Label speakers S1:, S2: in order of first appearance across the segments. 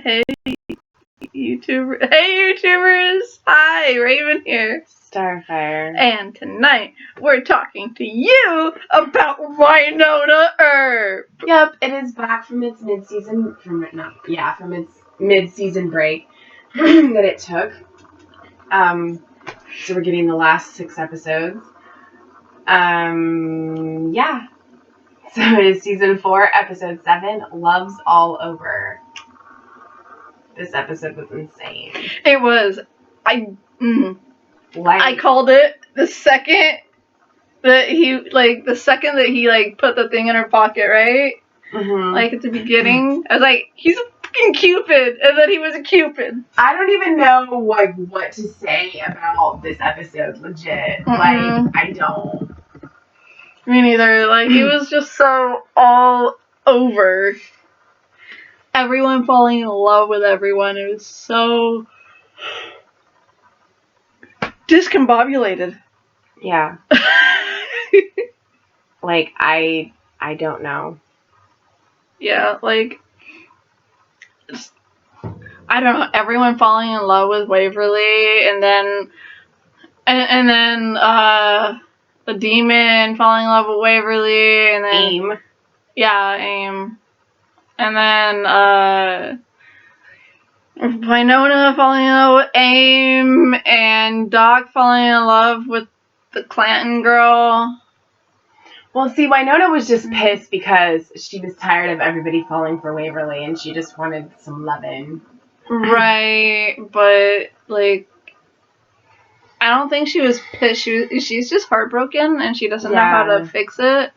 S1: Hey, YouTuber. Hey, YouTubers. Hi, Raven here.
S2: Starfire.
S1: And tonight, we're talking to you about Wynonna Earp.
S2: Yep, it is back from its mid-season, from its mid-season break that it took. So we're getting the last 6 episodes. Yeah. So it is season 4, episode 7, Love's All Over. This episode was insane.
S1: It was. I called it the second that he put the thing in her pocket, right?
S2: Mm-hmm.
S1: Like at the beginning, I was like, he's a fucking Cupid, and then he was a Cupid.
S2: I don't even know what to say about this episode. Legit, I don't.
S1: Me neither. Like it was just so all over. Everyone falling in love with everyone. It was so discombobulated.
S2: Yeah. Like, I don't know.
S1: Yeah, like, I don't know, everyone falling in love with Waverly, and then the demon falling in love with Waverly, and then
S2: AIM.
S1: Yeah, AIM. And then Wynonna falling in love with AIM, and Doc falling in love with the Clanton girl.
S2: Well, see, Wynonna was just pissed because she was tired of everybody falling for Waverly, and she just wanted some loving.
S1: Right, but, like, I don't think she was pissed. She's just heartbroken, and she doesn't know how to fix it.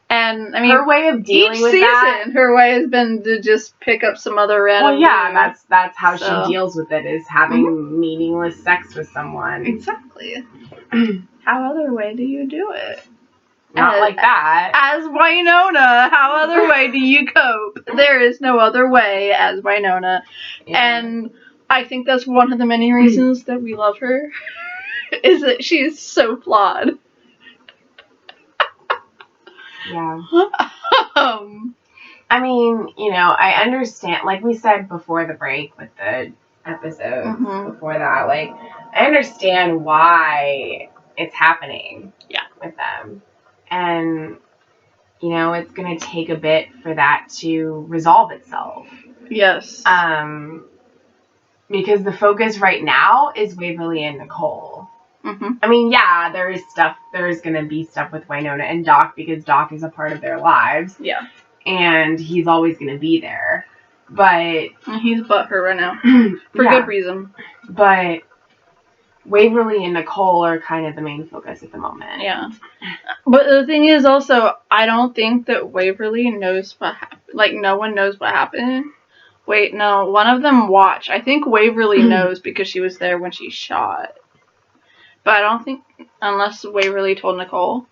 S1: And, I mean,
S2: her way of dealing with that,
S1: her way has been to just pick up some other random.
S2: Well, yeah, that's how she deals with it, is having meaningless sex with someone.
S1: Exactly. How other way do you do it?
S2: Not like that.
S1: As Wynonna, how other way do you cope? There is no other way as Wynonna. Yeah. And I think that's one of the many reasons that we love her, is that she is so flawed.
S2: Yeah. I mean, I understand, like we said before the break with the episodes before that, like, I understand why it's happening with them. And, it's going to take a bit for that to resolve itself.
S1: Yes.
S2: Because the focus right now is Waverly and Nicole. I mean, yeah, there's going to be stuff with Wynonna and Doc, because Doc is a part of their lives.
S1: Yeah.
S2: And he's always going to be there. But
S1: he's butthurt right now. For good reason.
S2: But Waverly and Nicole are kind of the main focus at the moment.
S1: Yeah. But the thing is also, I don't think that Waverly knows what happened. Like, no one knows what happened. Wait, no. One of them watched. I think Waverly knows because she was there when she shot. But I don't think, unless Waverly told Nicole.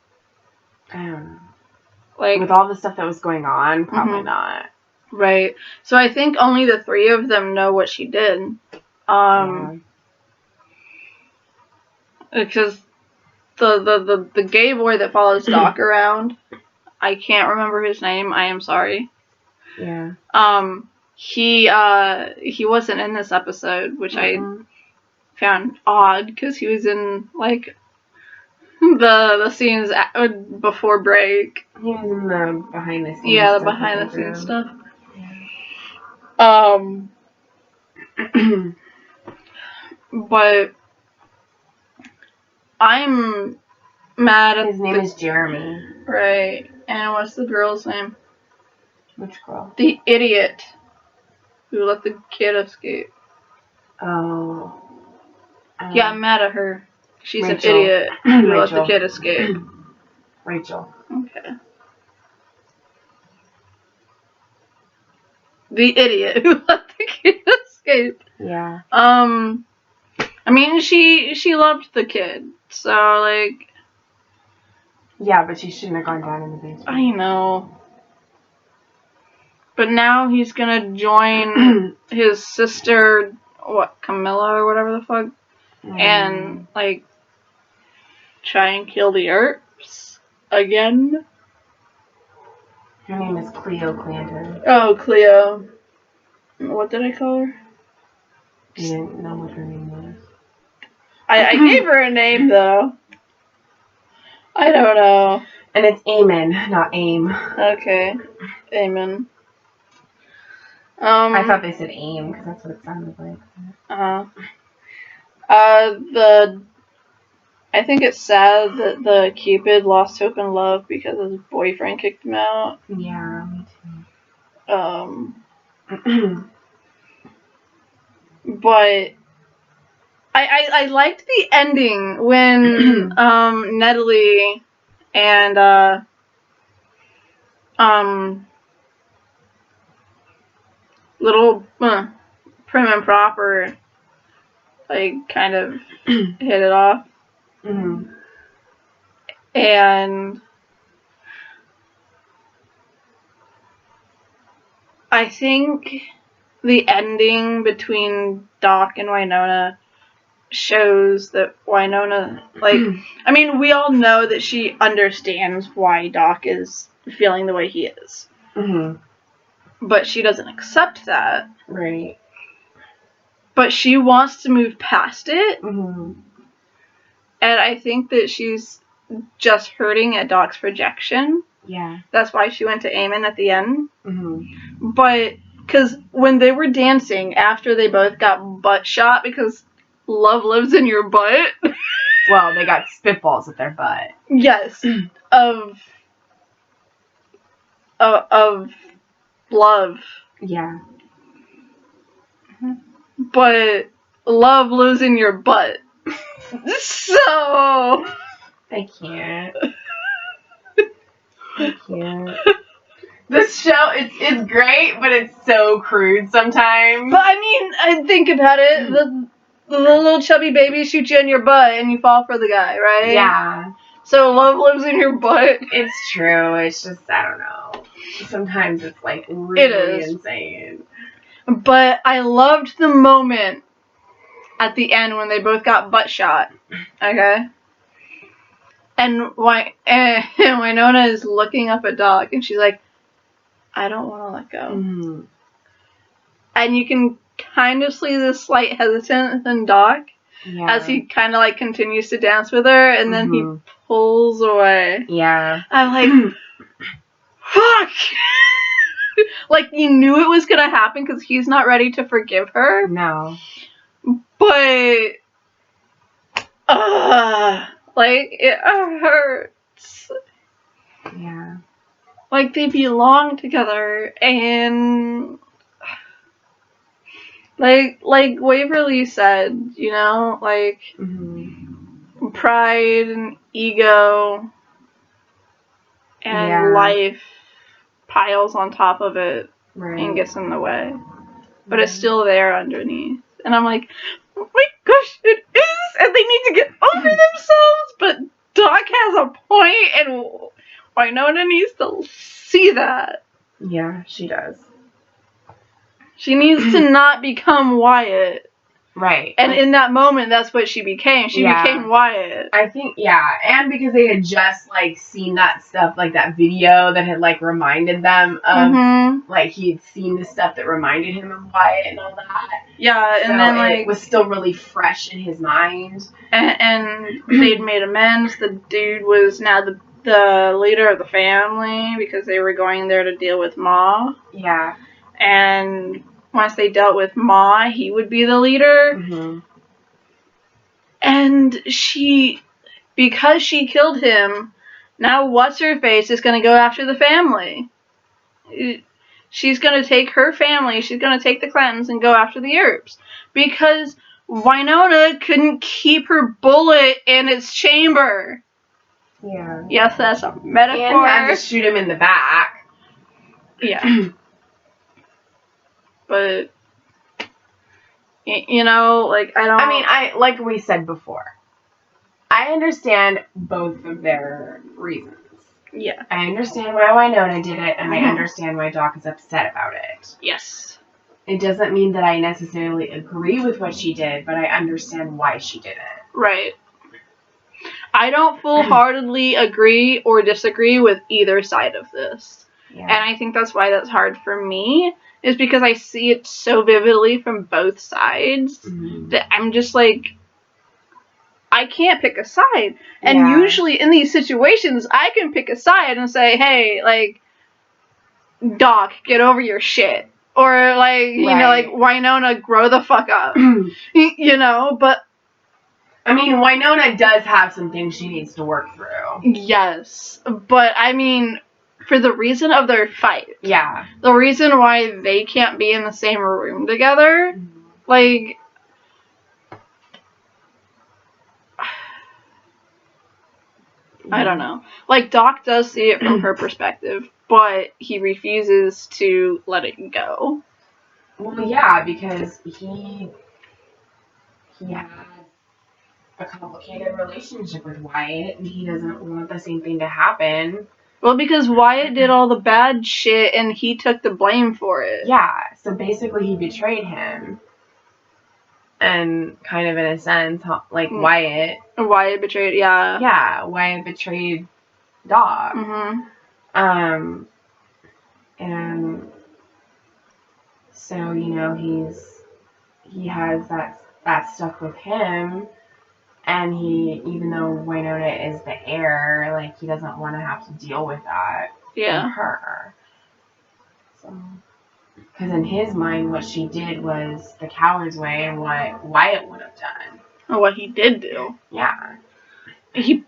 S2: Like, with all the stuff that was going on, probably not.
S1: Right. So I think only the 3 of them know what she did. Because the gay boy that follows Doc around, I can't remember his name. I am sorry.
S2: Yeah.
S1: He wasn't in this episode, which I found odd, because he was in, like, the scenes before break.
S2: He was in the behind the scenes.
S1: Yeah, the behind the scenes stuff. But I'm mad at
S2: his name is Jeremy.
S1: Right. And what's the girl's name?
S2: Which girl?
S1: The idiot who let the kid escape.
S2: Oh.
S1: Yeah, I'm mad at her. She's
S2: Rachel.
S1: an idiot who let the kid escape.
S2: Rachel.
S1: Okay. The idiot who let the kid escape.
S2: Yeah.
S1: I mean, she loved the kid, so, like...
S2: Yeah, but she shouldn't have gone down in the basement.
S1: I know. But now he's gonna join his sister, Camilla or whatever the fuck, and, like, try and kill the Earps again.
S2: Her name is Cleo Clanton.
S1: Oh, Cleo. What did I call her?
S2: You didn't know what her name was.
S1: I gave her a name, though. I don't know.
S2: And it's Eamon, not Aim.
S1: Okay. Amen.
S2: I thought they said Aim, because that's what it sounded like.
S1: I think it's sad that the Cupid lost hope in love because his boyfriend kicked him out.
S2: Yeah, me
S1: too. But I liked the ending when Natalie and little Prim and Proper like kind of hit it off.
S2: Mm-hmm.
S1: And I think the ending between Doc and Wynonna shows that Wynonna, like, I mean, we all know that she understands why Doc is feeling the way he is.
S2: Mm-hmm.
S1: But she doesn't accept that.
S2: Right.
S1: But she wants to move past it.
S2: Mm-hmm.
S1: And I think that she's just hurting at Doc's projection.
S2: Yeah.
S1: That's why she went to Eamon at the end.
S2: Mm-hmm.
S1: But, because when they were dancing, after they both got butt shot, because love lives in your butt.
S2: Well, they got spitballs at their butt.
S1: Yes. Of love.
S2: Yeah.
S1: But love lives in your butt. So...
S2: I can't. I can't. This show, it's great, but it's so crude sometimes.
S1: But I mean, think about it. The little chubby baby shoots you in your butt and you fall for the guy, right?
S2: Yeah.
S1: So love lives in your butt.
S2: It's true. It's just, I don't know. Sometimes it's like really insane.
S1: But I loved the moment at the end when they both got butt shot. Okay? And Wynonna is looking up at Doc and she's like, I don't want to let go.
S2: Mm-hmm.
S1: And you can kind of see this slight hesitance in Doc as he kind of like continues to dance with her and then he pulls away.
S2: Yeah.
S1: I'm like, fuck! Like, you knew it was going to happen because he's not ready to forgive her.
S2: No.
S1: But, like, it hurts.
S2: Yeah.
S1: Like, they belong together, and, like Waverly said, you know, like, pride and ego and life piles on top of it and gets in the way. But it's still there underneath. And I'm like, oh my gosh, it is! And they need to get over themselves, but Doc has a point, and Wynonna needs to see that.
S2: Yeah, she does.
S1: She needs to not become Wyatt.
S2: Right.
S1: And in that moment, that's what she became. She became Wyatt.
S2: I think, and because they had just, like, seen that stuff, like, that video that had, like, reminded them of, like, he'd seen the stuff that reminded him of Wyatt and all that.
S1: Yeah, and then, like...
S2: it was still really fresh in his mind.
S1: And they'd made amends. The dude was now the leader of the family because they were going there to deal with Ma.
S2: Yeah.
S1: And once they dealt with Ma, he would be the leader.
S2: Mm-hmm.
S1: And because she killed him, now What's-Her-Face is going to go after the family. She's going to take her family, she's going to take the Clantons and go after the Earps. Because Wynonna couldn't keep her bullet in its chamber.
S2: Yeah.
S1: Yes, that's a metaphor.
S2: And had to shoot him in the back.
S1: Yeah. But, you know, like,
S2: like we said before, I understand both of their reasons.
S1: Yeah.
S2: I understand why Wynonna did it, and I understand why Doc is upset about it.
S1: Yes.
S2: It doesn't mean that I necessarily agree with what she did, but I understand why she did it.
S1: Right. I don't full-heartedly agree or disagree with either side of this.
S2: Yeah.
S1: And I think that's why that's hard for me, is because I see it so vividly from both sides that I'm just like, I can't pick a side. And usually in these situations, I can pick a side and say, hey, like, Doc, get over your shit. Or, like, you know, like, Wynonna, grow the fuck up. You know, but...
S2: I mean, Wynonna does have some things she needs to work through.
S1: Yes. But, I mean, for the reason of their fight.
S2: Yeah.
S1: The reason why they can't be in the same room together, like... I don't know. Like, Doc does see it from her perspective, but he refuses to let it go.
S2: Well, yeah, because he had a complicated relationship with Wyatt, and he doesn't want the same thing to happen.
S1: Well, because Wyatt did all the bad shit, and he took the blame for it.
S2: Yeah, so basically he betrayed him. And kind of in a sense, like Wyatt.
S1: Wyatt betrayed, yeah.
S2: Yeah, Wyatt betrayed Doc. And so, you know, he has that stuck with him, and even though Wynonna is the heir, like, he doesn't want to have to deal with that from her. So, because in his mind, what she did was the coward's way, and what Wyatt would have done.
S1: Or what he did do.
S2: Yeah.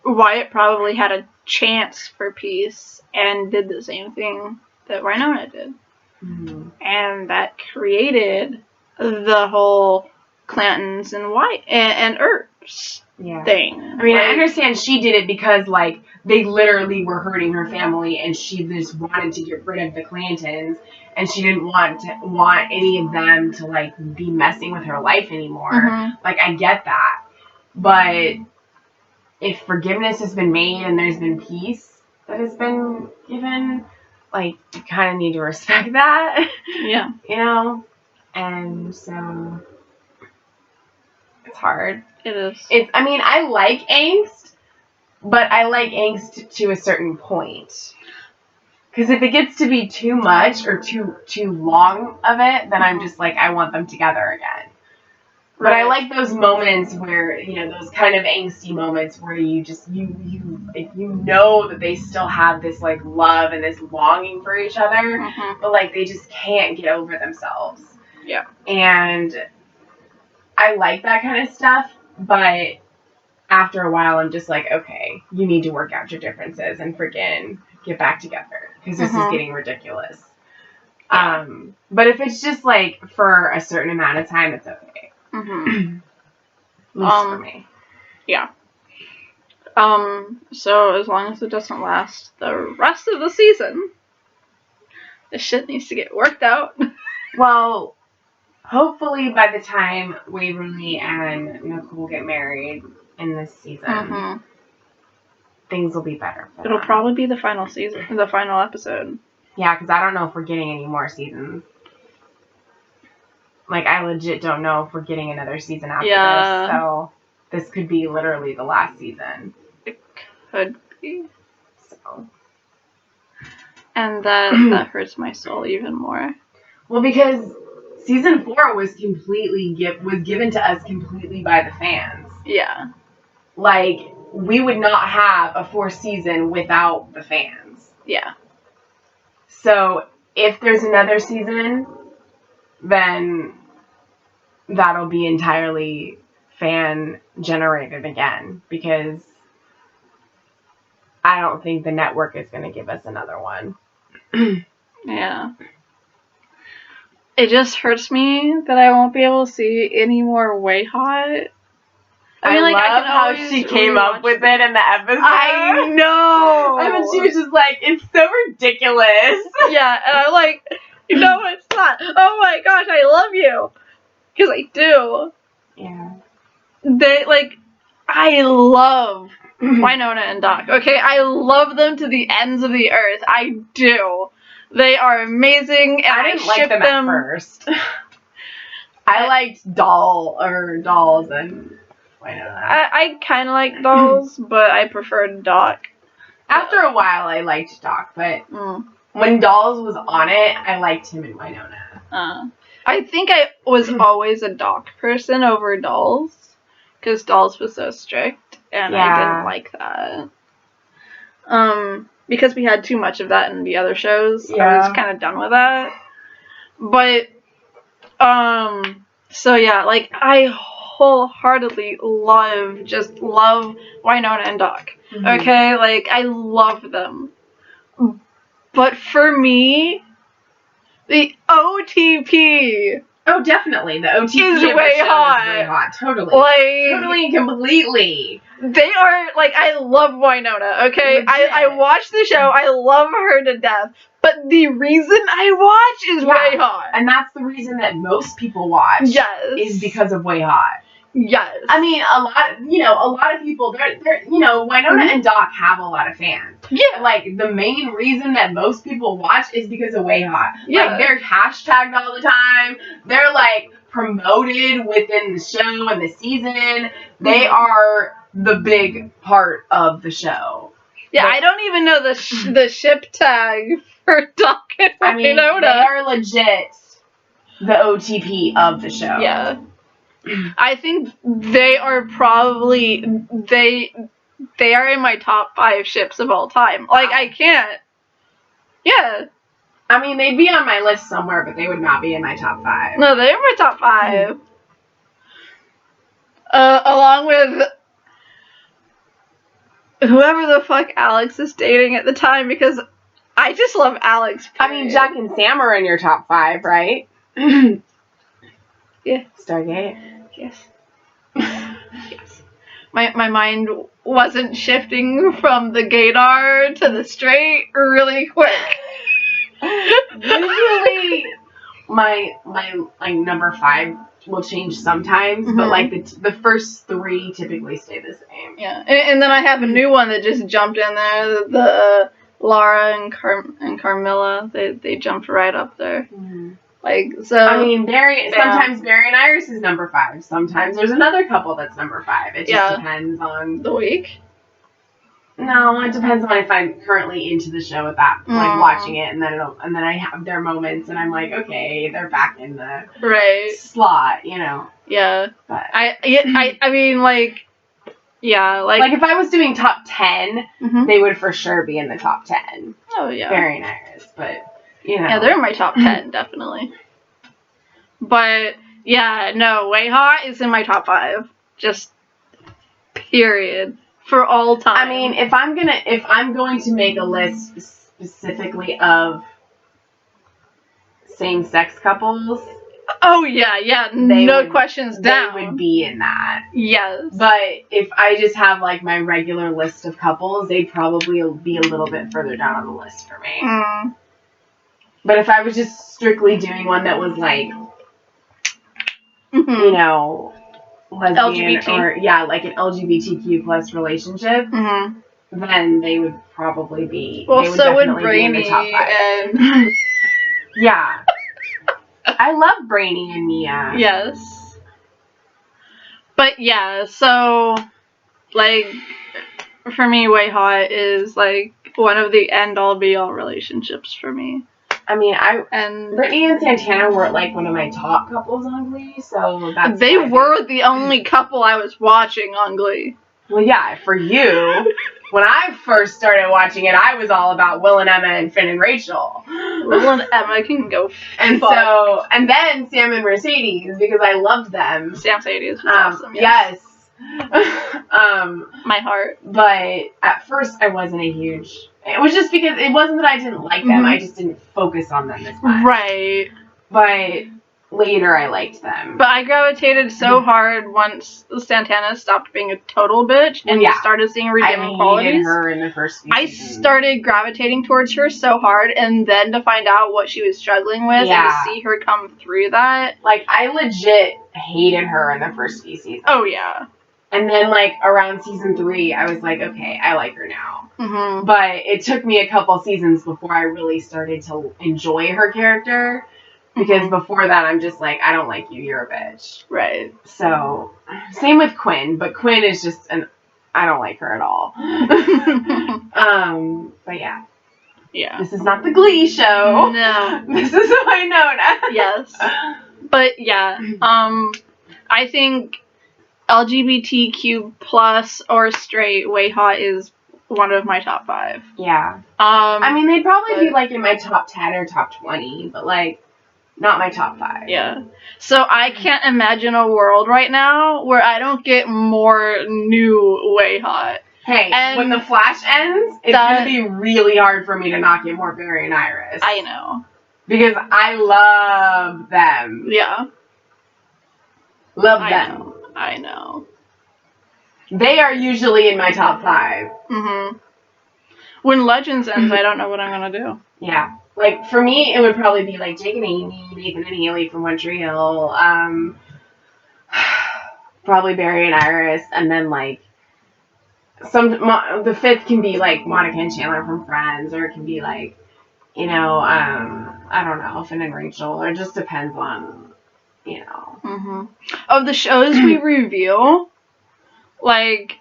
S1: Wyatt probably had a chance for peace and did the same thing that Wynonna did. And that created the whole Clantons and Wyatt and Earps thing.
S2: I mean, I understand she did it because, like, they literally were hurting her family, and she just wanted to get rid of the Clantons, and she didn't want any of them to, like, be messing with her life anymore. Like, I get that. But if forgiveness has been made and there's been peace that has been given, like, you kind of need to respect that.
S1: Yeah.
S2: You know? And so it's hard.
S1: It is.
S2: I mean, I like angst, but I like angst to a certain point. Because if it gets to be too much or too long of it, then I'm just like, I want them together again. But I like those moments where, you know, those kind of angsty moments where you just, you know that they still have this, like, love and this longing for each other, but, like, they just can't get over themselves.
S1: Yeah.
S2: And I like that kind of stuff, but after a while I'm just like, okay, you need to work out your differences and freaking get back together, because this is getting ridiculous. Yeah. But if it's just, like, for a certain amount of time, it's okay. At least for me.
S1: Yeah. So as long as it doesn't last the rest of the season, this shit needs to get worked out.
S2: Well, hopefully by the time Waverly and Nicole get married in this season, things will be better for
S1: It'll
S2: them.
S1: probably be the final season, the final episode.
S2: Yeah, because I don't know if we're getting any more seasons. Like, I legit don't know if we're getting another season after this, so this could be literally the last season.
S1: It could be.
S2: So.
S1: And that hurts my soul even more.
S2: Well, because season 4 was given to us completely by the fans.
S1: Yeah.
S2: Like, we would not have a 4th season without the fans.
S1: Yeah.
S2: So, if there's another season, then that'll be entirely fan generated again, because I don't think the network is going to give us another one.
S1: Yeah. It just hurts me that I won't be able to see any more Way Hot.
S2: I mean, like, I love how she came up with it in the episode.
S1: I know!
S2: I mean, she was just like, it's so ridiculous.
S1: Yeah, and I'm like, no, it's not. Oh my gosh, I love you. Because I do.
S2: Yeah.
S1: I love Wynonna and Doc. Okay, I love them to the ends of the earth. I do. They are amazing, and I
S2: didn't like them at first. I liked Dolls and Wynonna.
S1: I kind of like Dolls, but I preferred Doc.
S2: After a while, I liked Doc, but when Dolls was on it, I liked him and Wynonna.
S1: I think I was always a Doc person over Dolls, because Dolls was so strict, and I didn't like that. Because we had too much of that in the other shows, I was kind of done with that. But, so yeah, like, I wholeheartedly love Wynonna and Doc. Mm-hmm. Okay? Like, I love them. But for me, the OTP...
S2: Oh, definitely. The OTP
S1: is way hot.
S2: Is way hot. Totally.
S1: Like,
S2: totally and completely.
S1: They are, like, I love Wynonna, okay? I watch the show, I love her to death, but the reason I watch is Way Hot.
S2: And that's the reason that most people watch.
S1: Yes.
S2: Is because of Way Hot.
S1: Yes.
S2: I mean, a lot of people, they're Wynonna and Doc have a lot of fans.
S1: Yeah.
S2: Like, the main reason that most people watch is because of Way Hot.
S1: Yeah.
S2: Like, they're hashtagged all the time. They're, like, promoted within the show and the season. They are the big part of the show.
S1: Yeah, I don't even know the ship tag for Doc and Wynonna.
S2: I mean, they are legit the OTP of the show.
S1: Yeah. I think they are probably they are in my top 5 ships of all time. Like, I can't. Yeah.
S2: I mean, they'd be on my list somewhere, but they would not be in my top 5.
S1: No, they're my top 5. Along with whoever the fuck Alex is dating at the time, because I just love Alex. Period.
S2: I mean, Jack and Sam are in your top 5, right?
S1: Yeah.
S2: Stargate.
S1: Yes. Yes. My mind wasn't shifting from the gaydar to the straight really quick.
S2: Usually, my like number 5 will change sometimes, but like the first 3 typically stay the same.
S1: Yeah, and then I have a new one that just jumped in there. The Lara and Carmilla, they jumped right up there. Mm-hmm. Like, so.
S2: I mean, sometimes Barry and Iris is number 5. Sometimes there's another couple that's number 5. It just depends on
S1: the week.
S2: No, it depends on if I'm currently into the show at that, like watching it, and then I have their moments, and I'm like, okay, they're back in the slot, you know.
S1: Yeah.
S2: But
S1: I mean, like, yeah, like
S2: if I was doing top 10, they would for sure be in the top 10.
S1: Oh yeah.
S2: Barry and Iris, but you know.
S1: Yeah, they're in my top 10 definitely. But yeah, no, Way Hot is in my top 5. Just period. For all time.
S2: I mean, if I'm going to make a list specifically of same-sex couples.
S1: Oh yeah, no questions down.
S2: They would be in that.
S1: Yes.
S2: But if I just have like my regular list of couples, they'd probably be a little bit further down on the list for me. Mm. But if I was just strictly doing one that was like, you know, lesbian LGBT. Or like an LGBTQ plus relationship, then they would probably be.
S1: Well,
S2: they would
S1: so would
S2: definitely
S1: Brainy
S2: be in the top 5.
S1: and
S2: yeah, I love Brainy and Mia.
S1: Yes, but yeah, so like for me, Way Hot is like one of the end all be all relationships for me.
S2: I mean, Brittany and Santana were like one of my top couples on Glee, so that's.
S1: They were the only couple I was watching on Glee.
S2: Well, yeah, for you, when I first started watching it, I was all about Will and Emma and Finn and Rachel.
S1: Will and Emma can go.
S2: And and then Sam and Mercedes, because I loved them.
S1: Sam Mercedes was awesome.
S2: Yes.
S1: My heart.
S2: But at first, I wasn't a huge. It was just because it wasn't that I didn't like them. I just didn't focus on them as much.
S1: Right.
S2: But later, I liked them.
S1: But I gravitated so hard once Santana stopped being a total bitch and started seeing redeeming qualities.
S2: I hated her in the first few
S1: seasons. I started gravitating towards her so hard, and then to find out what she was struggling with and to see her come through that.
S2: Like, I legit hated her in the first few seasons.
S1: Oh, yeah.
S2: And then, like, around season 3, I was like, okay, I like her now. Mm-hmm. But it took me a couple seasons before I really started to enjoy her character. Because before that, I'm just like, I don't like you, you're a bitch.
S1: Right.
S2: So, same with Quinn. But Quinn is just I don't like her at all. But yeah.
S1: Yeah.
S2: This is not the Glee show.
S1: No.
S2: This is Wynonna.
S1: Yes. But yeah, I think LGBTQ plus or straight Way Hot is one of my top 5.
S2: Yeah. I mean, they'd probably be like in my top 10 or top 20, but like not my top 5.
S1: Yeah. So I can't imagine a world right now where I don't get more new Way Hot.
S2: Hey, and when the Flash ends, it's going to be really hard for me to not get more Barry and Iris.
S1: I know.
S2: Because I love them.
S1: Yeah.
S2: Love them.
S1: I know.
S2: They are usually in my top 5.
S1: Mm-hmm. When Legends ends, I don't know what I'm going to do.
S2: Yeah. Like, for me, it would probably be like Jake and Amy, Nathan and Haley from One Tree Hill, probably Barry and Iris, and then like the 5th can be like Monica and Chandler from Friends, or it can be like, you know, I don't know, Finn and Rachel, or it just depends on, you know.
S1: Mm-hmm. Of the shows we review, like,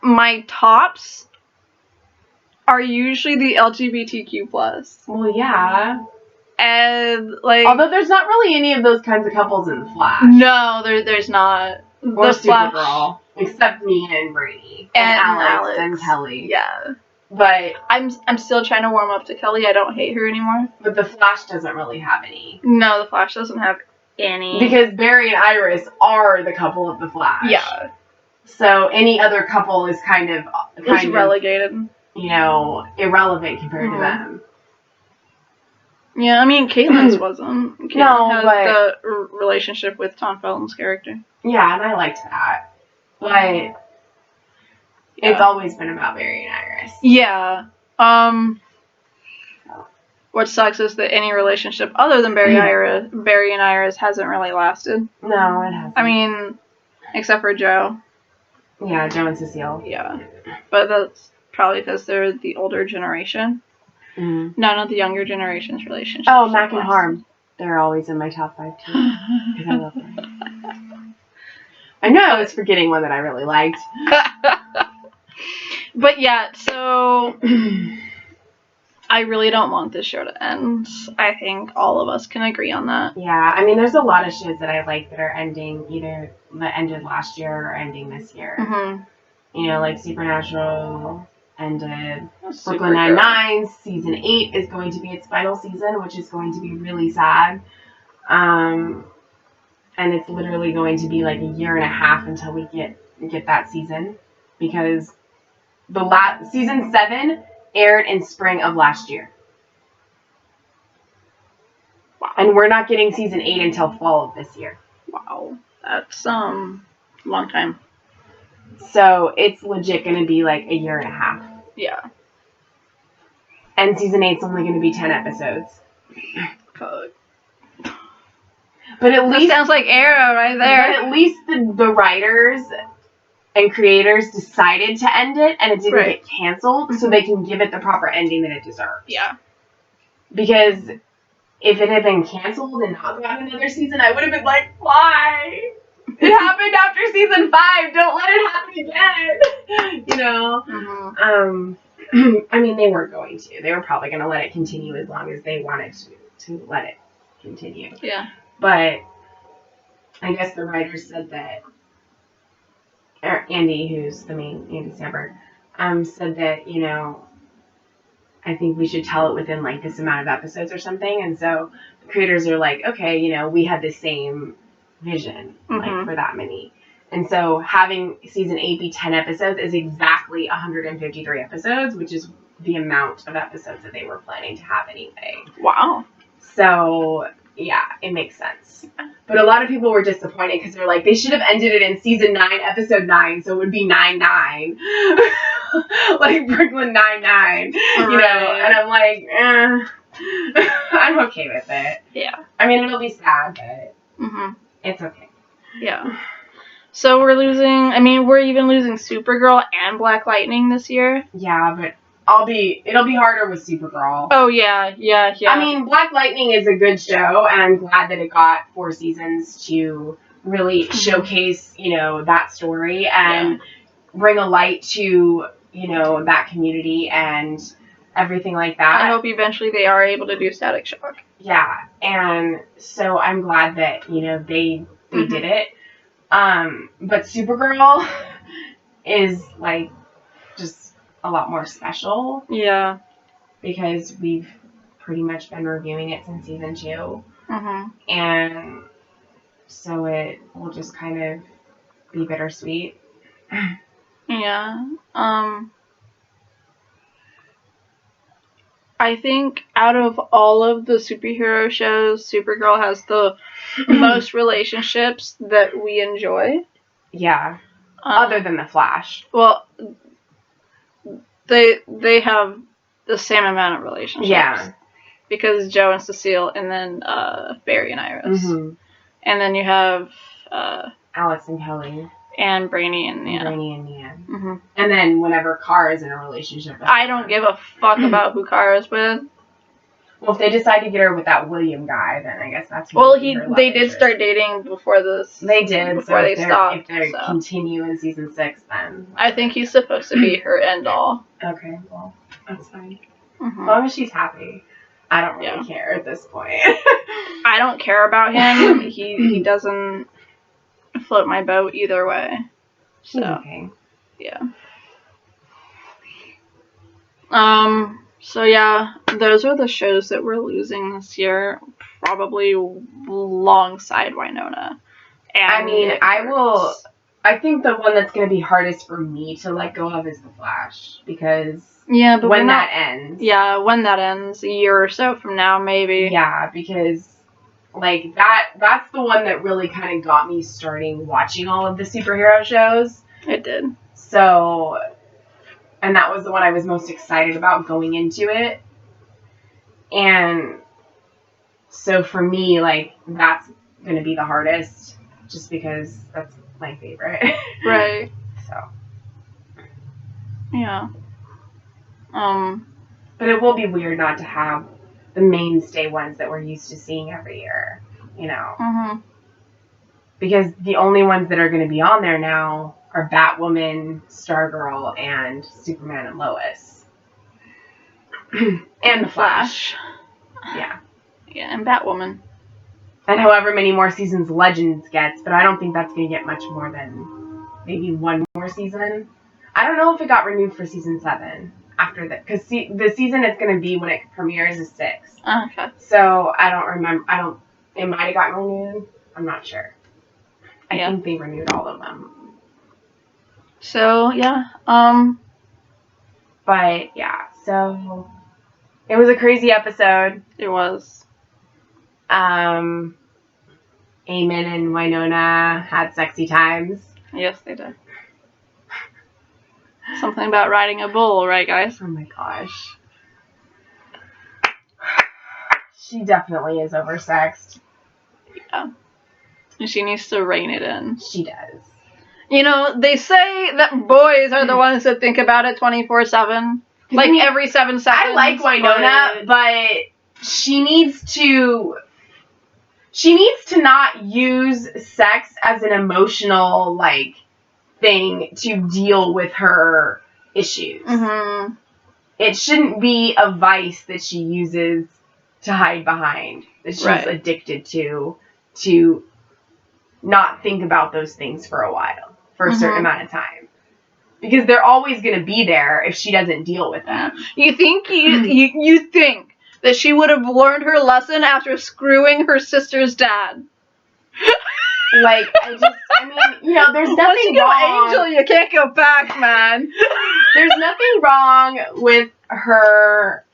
S1: my tops are usually the LGBTQ plus.
S2: Well, yeah.
S1: And, like...
S2: Although there's not really any of those kinds of couples in The Flash.
S1: No, there's not.
S2: Or Supergirl. Except Nina and Brady. And Alex and Kelly.
S1: Yeah.
S2: But
S1: I'm still trying to warm up to Kelly. I don't hate her anymore.
S2: But The Flash doesn't really have any.
S1: No, The Flash doesn't have any.
S2: Because Barry and Iris are the couple of The Flash.
S1: Yeah.
S2: So any other couple is kind of
S1: relegated.
S2: You know, irrelevant compared to them.
S1: Yeah, I mean, Caitlin's wasn't. Caitlin had
S2: but
S1: the relationship with Tom Felton's character.
S2: Yeah, and I liked that. But it's always been about Barry and Iris.
S1: Yeah. What sucks is that any relationship other than Barry and Iris hasn't really lasted.
S2: No, it hasn't.
S1: I mean, except for Joe.
S2: Yeah, Joe and Cecile.
S1: Yeah. But that's probably because they're the older generation.
S2: Mm-hmm.
S1: None of the younger generation's relationships.
S2: Oh, Mac and Harm. They're always in my top 5 too. Because I love them. I know I was forgetting one that I really liked.
S1: But yeah, so I really don't want this show to end. I think all of us can agree on that.
S2: Yeah, I mean, there's a lot of shows that I like that are ending either that ended last year or ending this year.
S1: Mm-hmm.
S2: You know, like Supernatural ended. Brooklyn Nine-Nine season 8 is going to be its final season, which is going to be really sad. And it's literally going to be like a year and a half until we get that season, because season 7 aired in spring of last year.
S1: Wow.
S2: And we're not getting season 8 until fall of this year.
S1: Wow. That's long time.
S2: So it's legit going to be like a year and a half.
S1: Yeah.
S2: And season 8's only going to be 10 episodes.
S1: God.
S2: But at least
S1: that sounds like Arrow right there.
S2: But at least the writers and creators decided to end it, and it didn't get canceled, so they can give it the proper ending that it deserves.
S1: Yeah.
S2: Because if it had been canceled and not gotten another season, I would have been like, why? It happened after season 5. Don't let it happen again. You know?
S1: Mm-hmm.
S2: I mean, they weren't going to. They were probably going to let it continue as long as they wanted to let it continue.
S1: Yeah.
S2: But I guess the writers said that, Andy, who's the main, Andy Samberg, said that, you know, I think we should tell it within like this amount of episodes or something. And so the creators are like, okay, you know, we had the same vision, like for that many. And so having season 8 be 10 episodes is exactly 153 episodes, which is the amount of episodes that they were planning to have anyway.
S1: Wow.
S2: So yeah, it makes sense. But a lot of people were disappointed because they're like, they should have ended it in season 9, episode 9, so it would be 9-9. Like Brooklyn Nine-Nine. You know? And I'm like, I'm okay with it.
S1: Yeah.
S2: I mean, it'll be sad, but it's okay.
S1: Yeah. So we're even losing Supergirl and Black Lightning this year.
S2: Yeah, but it'll be harder with Supergirl.
S1: Oh, yeah.
S2: I mean, Black Lightning is a good show, and I'm glad that it got 4 seasons to really showcase, you know, that story and bring a light to, you know, that community and everything like that.
S1: I hope eventually they are able to do Static Shock.
S2: Yeah, and so I'm glad that, they did it. But Supergirl is, like, just a lot more special.
S1: Yeah.
S2: Because we've pretty much been reviewing it since season 2.
S1: Mm-hmm.
S2: And so it will just kind of be bittersweet.
S1: Yeah. I think out of all of the superhero shows, Supergirl has the most relationships that we enjoy.
S2: Yeah. Other than the Flash.
S1: Well, they have the same amount of relationships.
S2: Yeah.
S1: Because Joe and Cecile, and then Barry and Iris.
S2: Mm-hmm.
S1: And then you have
S2: Alex and Kelly.
S1: And Brainy and Nia.
S2: Mm-hmm. And then whenever Kara is in a relationship with
S1: I don't give a fuck about who Kara's with.
S2: Well, if they decide to get her with that William guy, then I guess that's...
S1: Well, they did start dating before this.
S2: They did.
S1: Before they stopped.
S2: If they continue in season 6, then...
S1: I think he's supposed to be her end-all.
S2: Okay, well, that's fine.
S1: Mm-hmm.
S2: As long as she's happy. I don't really care at this point.
S1: I don't care about him. He doesn't float my boat either way. So,
S2: okay.
S1: Yeah. So yeah, those are the shows that we're losing this year, probably alongside Wynonna. And
S2: I mean, I think the one that's going to be hardest for me to let go of is The Flash, because
S1: but
S2: when that ends.
S1: Yeah, when that ends, a year or so from now, maybe.
S2: Yeah, because, like, that's the one that really kind of got me starting watching all of the superhero shows.
S1: It did.
S2: So... And that was the one I was most excited about going into it. And so for me, like, that's going to be the hardest. Just because that's my favorite.
S1: Right.
S2: So.
S1: Yeah.
S2: But it will be weird not to have the mainstay ones that we're used to seeing every year.
S1: Mm-hmm.
S2: Because the only ones that are going to be on there now are Batwoman, Stargirl, and Superman and Lois. And the Flash. Yeah.
S1: Yeah, and Batwoman.
S2: And however many more seasons Legends gets, but I don't think that's going to get much more than maybe one more season. I don't know if it got renewed for season 7 after that, because the season it's going to be when it premieres is 6.
S1: Okay.
S2: So I don't remember. It might have gotten renewed. I'm not sure. I think they renewed all of them.
S1: So, yeah.
S2: But, yeah. So, it was a crazy episode.
S1: It was.
S2: Eamon and Wynonna had sexy times.
S1: Yes, they did. Something about riding a bull, right, guys?
S2: Oh, my gosh. She definitely is oversexed.
S1: Yeah. And she needs to rein it in.
S2: She does.
S1: They say that boys are the ones that think about it 24/7. Like, every 7 seconds.
S2: I like Wynonna, but she needs to not use sex as an emotional, like, thing to deal with her issues.
S1: Mm-hmm.
S2: It shouldn't be a vice that she uses to hide behind, that she's addicted to not think about those things for a while, for a certain amount of time. Because they're always going to be there if she doesn't deal with them.
S1: You think you think that she would have learned her lesson after screwing her sister's dad?
S2: Like, there's nothing wrong.
S1: Angel, you can't go back, man.
S2: There's nothing wrong with her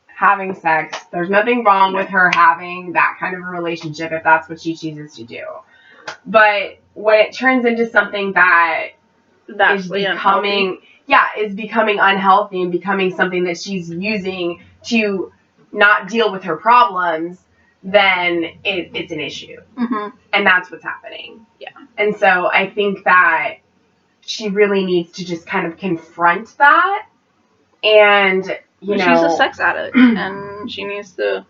S2: having sex. There's nothing wrong with her having that kind of a relationship if that's what she chooses to do. But when it turns into something that is becoming unhealthy and becoming something that she's using to not deal with her problems, then it's an issue.
S1: Mm-hmm.
S2: And that's what's happening.
S1: Yeah.
S2: And so I think that she really needs to just kind of confront that. And, she's
S1: a sex addict, and she needs to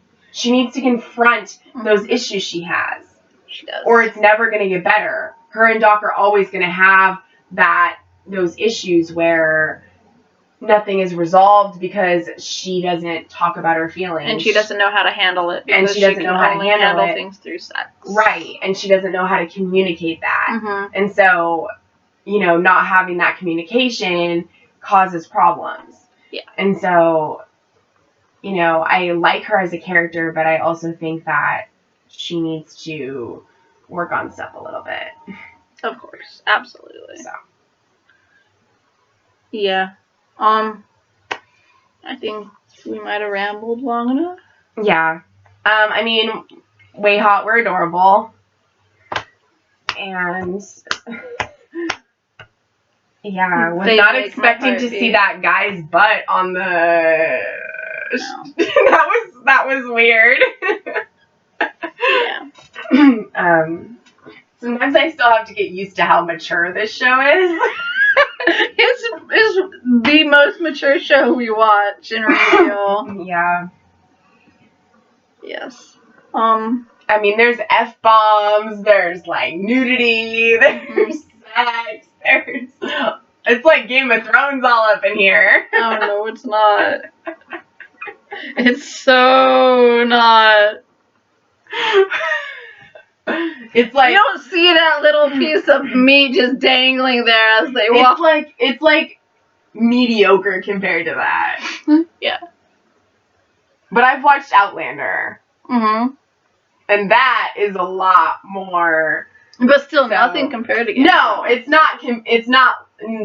S2: confront those issues she has.
S1: She does.
S2: Or it's never going to get better. Her and Doc are always going to have those issues where nothing is resolved because she doesn't talk about her feelings.
S1: And she doesn't know how to handle it.
S2: And she doesn't know how to handle it.
S1: Things through sex.
S2: Right. And she doesn't know how to communicate that. And so, not having that communication causes problems.
S1: Yeah.
S2: And so, I like her as a character, but I also think that she needs to work on stuff a little bit.
S1: Of course. Absolutely.
S2: So.
S1: Yeah. I think we might have rambled long enough.
S2: Yeah. I mean, Way Hot, we're adorable. And yeah, was not expecting to see that guy's butt on the that was weird.
S1: Yeah.
S2: Sometimes I still have to get used to how mature this show is.
S1: It's the most mature show we watch in real.
S2: Yeah.
S1: Yes.
S2: I mean, there's F-bombs, there's, like, nudity, there's sex, it's like Game of Thrones all up in here.
S1: Oh, no, it's not. It's so not.
S2: It's like...
S1: You don't see that little piece of meat just dangling there as they walk.
S2: It's like mediocre compared to that.
S1: Yeah.
S2: But I've watched Outlander.
S1: Mm-hmm.
S2: And that is a lot more.
S1: But still nothing compared to Game of
S2: No, it's not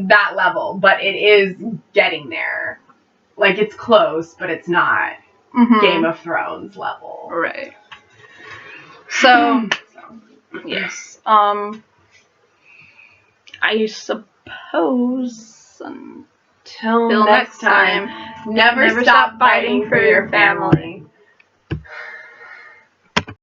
S2: that level, but it is getting there. Like, it's close, but it's not Game of Thrones level.
S1: Right. So yes. I suppose
S2: until next time, never stop fighting for your family.